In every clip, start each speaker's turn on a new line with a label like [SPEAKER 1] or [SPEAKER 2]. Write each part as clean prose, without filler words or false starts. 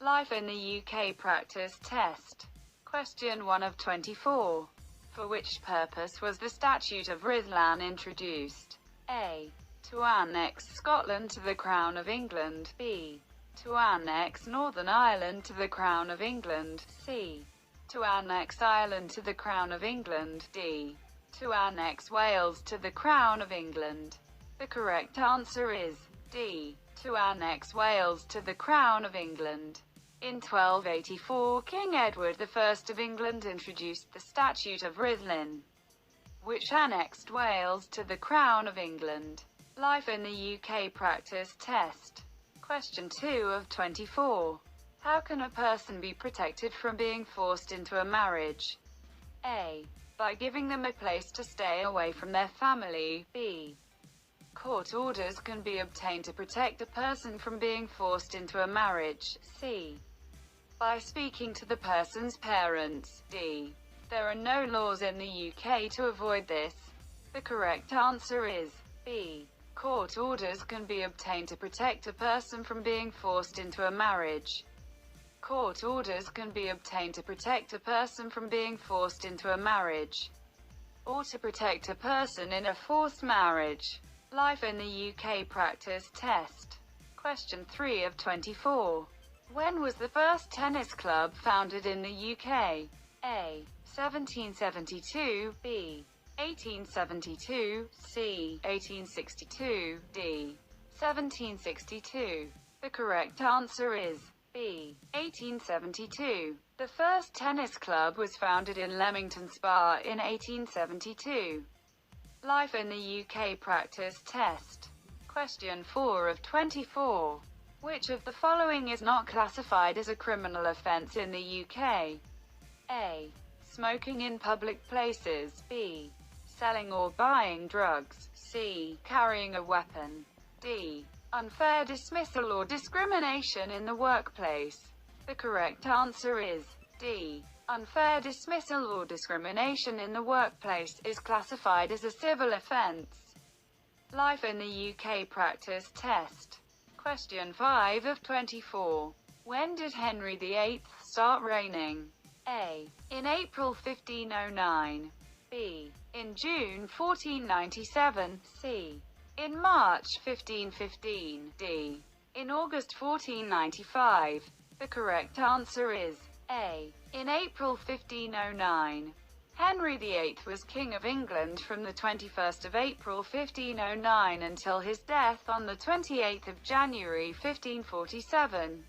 [SPEAKER 1] Life in the UK practice test. Question 1 of 24. For which purpose was the Statute of Rhuddlan introduced? A. To annex Scotland to the Crown of England. B. To annex Northern Ireland to the Crown of England. C. To annex Ireland to the Crown of England. D. To annex Wales to the Crown of England. The correct answer is D. To annex Wales to the Crown of England. In 1284, King Edward I of England introduced the Statute of Rhuddlan, which annexed Wales to the Crown of England. Life in the UK practice test. Question 2 of 24. How can a person be protected from being forced into a marriage? A. By giving them a place to stay away from their family. B. Court orders can be obtained to protect a person from being forced into a marriage. C. By speaking to the person's parents. D. There are no laws in the UK to avoid this. The correct answer is B. Court orders can be obtained to protect a person from being forced into a marriage. Court orders can be obtained to protect a person from being forced into a marriage, or to protect a person in a forced marriage. Life in the UK practice test. Question 3 of 24. When was the first tennis club founded in the UK? A. 1772, B. 1872, C. 1862, D. 1762. The correct answer is B. 1872. The first tennis club was founded in Leamington Spa in 1872. Life in the UK practice test. Question 4 of 24. Which of the following is not classified as a criminal offence in the UK? A. Smoking in public places. B. Selling or buying drugs. C. Carrying a weapon. D. Unfair dismissal or discrimination in the workplace. The correct answer is D. Unfair dismissal or discrimination in the workplace is classified as a civil offence. Life in the UK practice test. Question 5 of 24. When did Henry VIII start reigning? A. In April 1509. B. In June 1497. C. In March 1515. D. In August 1495. The correct answer is A. In April 1509. Henry VIII was King of England from the 21st of April 1509 until his death on the 28th of January 1547.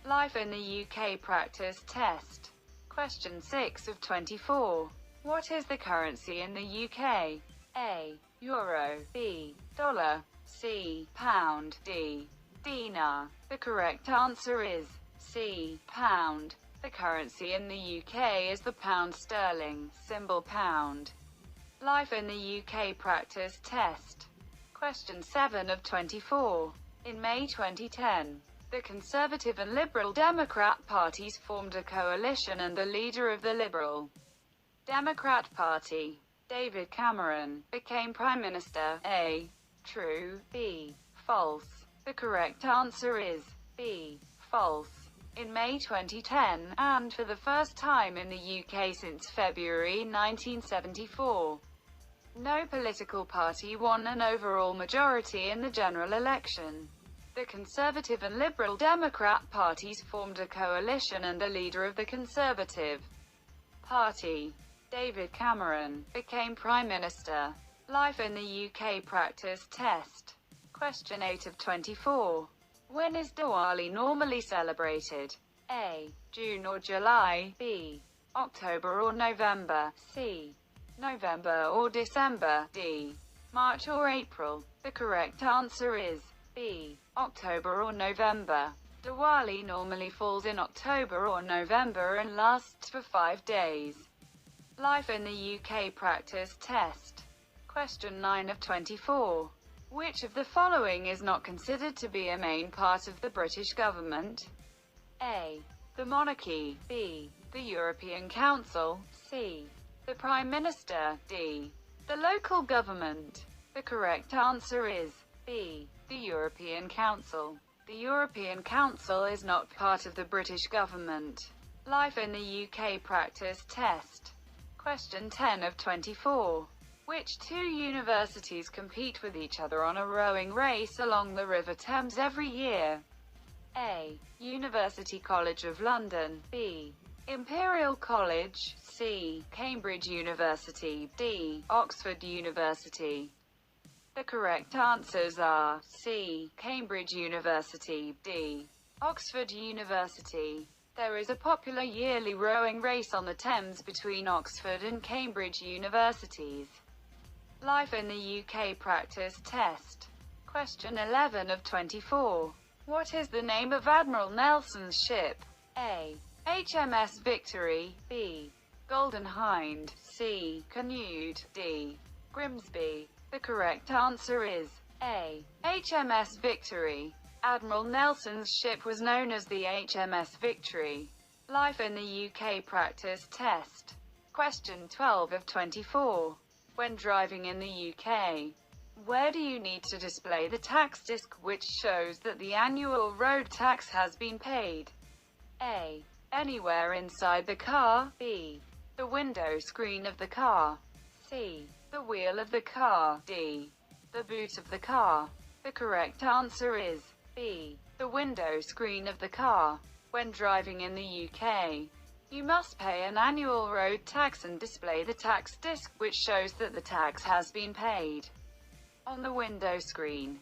[SPEAKER 1] Life in the UK practice test. Question 6 of 24. What is the currency in the UK? A. Euro. B. Dollar. C. Pound. D. Dinar. The correct answer is C. Pound. The currency in the UK is the pound sterling, symbol pound. Life in the UK practice test. Question 7 of 24. In May 2010, the Conservative and Liberal Democrat parties formed a coalition and the leader of the Liberal Democrat Party, David Cameron, became Prime Minister. A. True. B. False. The correct answer is B. False. In May 2010, and for the first time in the UK since February 1974, no political party won an overall majority in the general election. The Conservative and Liberal Democrat parties formed a coalition and the leader of the Conservative Party, David Cameron, became Prime Minister. Life in the UK practice test. Question 8 of 24. When is Diwali normally celebrated? A. June or July. B. October or November. C. November or December. D. March or April. The correct answer is B. October or November. Diwali normally falls in October or November and lasts for 5 days. Life in the UK practice test. Question 9 of 24. Which of the following is not considered to be a main part of the British government? A. The monarchy. B. The European Council. C. The Prime Minister. D. The local government. The correct answer is B. The European Council. The European Council is not part of the British government. Life in the UK practice test. Question 10 of 24. Which two universities compete with each other on a rowing race along the River Thames every year? A. University College of London. B. Imperial College. C. Cambridge University. D. Oxford University. The correct answers are C. Cambridge University, D. Oxford University. There is a popular yearly rowing race on the Thames between Oxford and Cambridge universities. Life in the UK practice test. Question 11 of 24. What is the name of Admiral Nelson's ship? A. HMS Victory. B. Golden Hind. C. Canute. D. Grimsby. The correct answer is A. HMS Victory. Admiral Nelson's ship was known as the HMS Victory. Life in the UK practice test. Question 12 of 24. When driving in the UK, where do you need to display the tax disc which shows that the annual road tax has been paid? A. Anywhere inside the car. B. The window screen of the car. C. The wheel of the car. D. The boot of the car. The correct answer is B. The window screen of the car. When driving in the UK, you must pay an annual road tax and display the tax disc which shows that the tax has been paid on the window screen.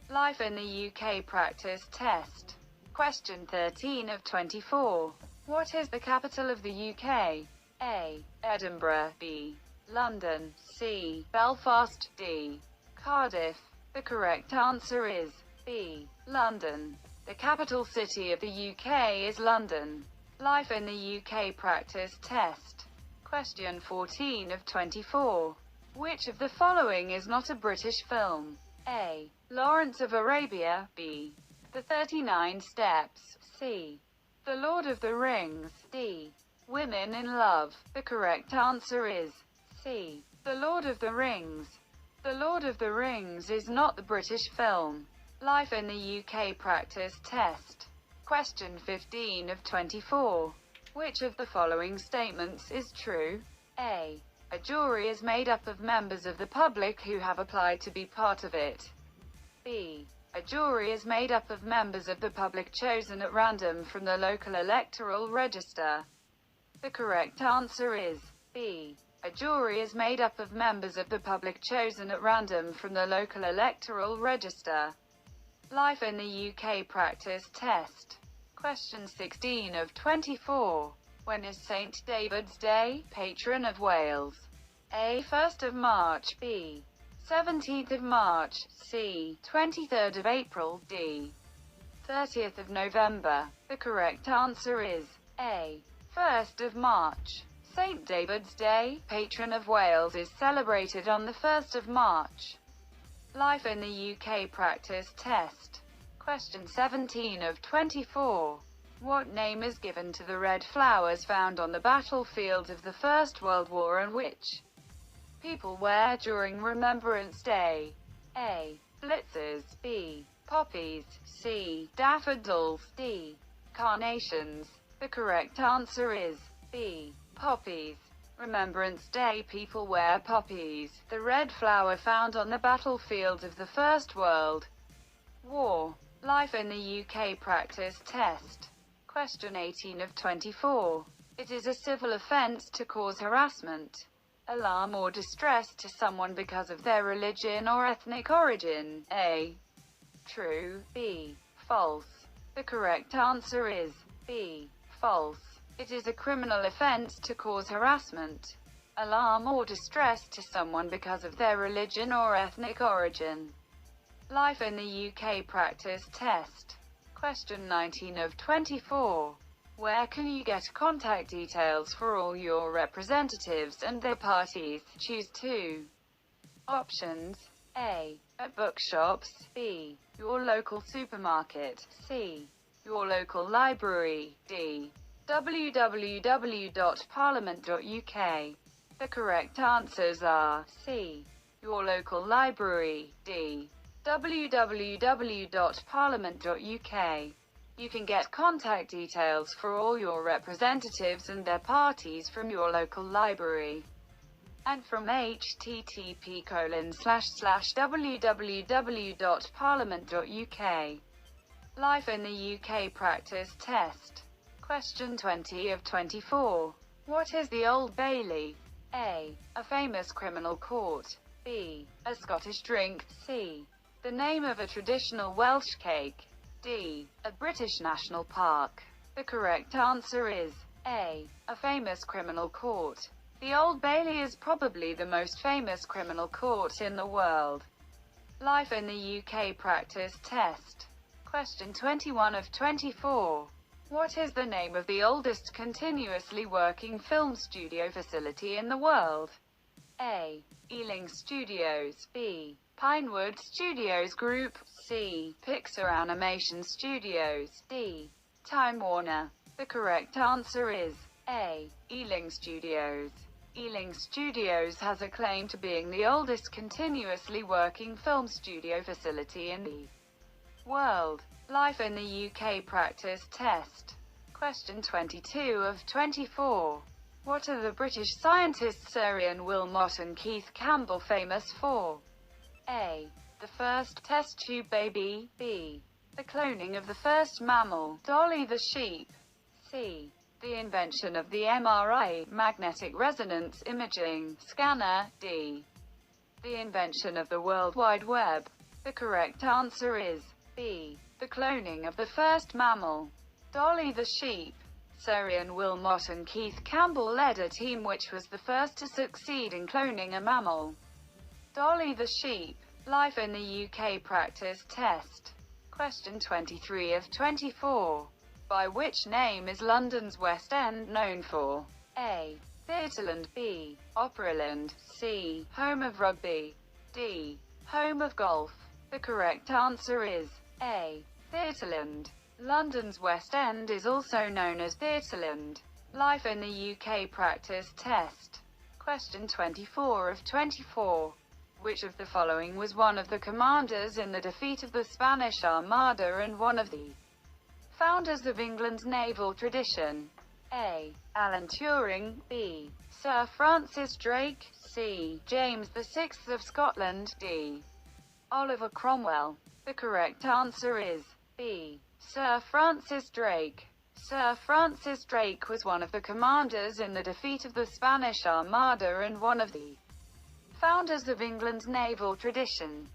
[SPEAKER 1] Life in the UK practice test. Question 13 of 24. What is the capital of the UK? A. Edinburgh. B. London. C. Belfast. D. Cardiff. The correct answer is B. London. The capital city of the UK is London. Life in the UK practice test. Question 14 of 24. Which of the following is not a British film? A. Lawrence of Arabia. B. The 39 Steps. C. The Lord of the Rings. D. Women in Love. The correct answer is C. The Lord of the Rings. The Lord of the Rings is not the British film. Life in the UK practice test. Question 15 of 24. Which of the following statements is true? A. A jury is made up of members of the public who have applied to be part of it. B. A jury is made up of members of the public chosen at random from the local electoral register. The correct answer is B. A jury is made up of members of the public chosen at random from the local electoral register. Life in the UK practice test. Question 16 of 24. When is St. David's Day, patron of Wales? A. 1st of March. B. 17th of March. C. 23rd of April. D. 30th of November. The correct answer is A. 1st of March. St. David's Day, patron of Wales, is celebrated on the 1st of March. Life in the UK practice test. Question 17 of 24. What name is given to the red flowers found on the battlefield of the First World War and which people wear during Remembrance Day? A. Blitzers. B. Poppies. C. Daffodils. D. Carnations. The correct answer is B. Poppies. Remembrance Day, people wear poppies, the red flower found on the battlefield of the First World War. Life in the UK practice test. Question 18 of 24. It is a civil offence to cause harassment, alarm or distress to someone because of their religion or ethnic origin. A. True. B. False. The correct answer is B. False. It is a criminal offence to cause harassment, alarm or distress to someone because of their religion or ethnic origin. Life in the UK practice test. Question 19 of 24. Where can you get contact details for all your representatives and their parties? Choose 2 options. A. At bookshops. B. Your local supermarket. C. Your local library. D. www.parliament.uk. The correct answers are C. Your local library. D. www.parliament.uk. You can get contact details for all your representatives and their parties from your local library, and from http://www.parliament.uk. Life in the UK practice test. Question 20 of 24. What is the Old Bailey? A famous criminal court. B, a Scottish drink. C, the name of a traditional Welsh cake. D, a British national park. The correct answer is A, a famous criminal court. The Old Bailey is probably the most famous criminal court in the world. Life in the UK practice test. Question 21 of 24. What is the name of the oldest continuously working film studio facility in the world? A, Ealing Studios. B, Pinewood Studios Group. C, Pixar Animation Studios. D, Time Warner. The correct answer is A, Ealing Studios. Ealing Studios has a claim to being the oldest continuously working film studio facility in the world. Life in the UK practice test. Question 22 of 24. What are the British scientists Sir Ian Wilmot and Keith Campbell famous for? A, the first test tube baby. B, the cloning of the first mammal, Dolly the sheep. C, the invention of the MRI, magnetic resonance imaging scanner. D, the invention of the World Wide Web. The correct answer is B, the cloning of the first mammal, Dolly the sheep. Sir Ian Wilmot and Keith Campbell led a team which was the first to succeed in cloning a mammal, Dolly the sheep. Life in the UK practice test. Question 23 of 24. By which name is London's West End known for? A, Theatreland. B, Operaland. C, home of rugby. D, home of golf. The correct answer is A, Theatreland. London's West End is also known as Theatreland. Life in the UK practice test. Question 24 of 24. Which of the following was one of the commanders in the defeat of the Spanish Armada and one of the founders of England's naval tradition? A, Alan Turing. B, Sir Francis Drake. C, James VI of Scotland. D, Oliver Cromwell. The correct answer is B, Sir Francis Drake. Sir Francis Drake was one of the commanders in the defeat of the Spanish Armada and one of the founders of England's naval tradition.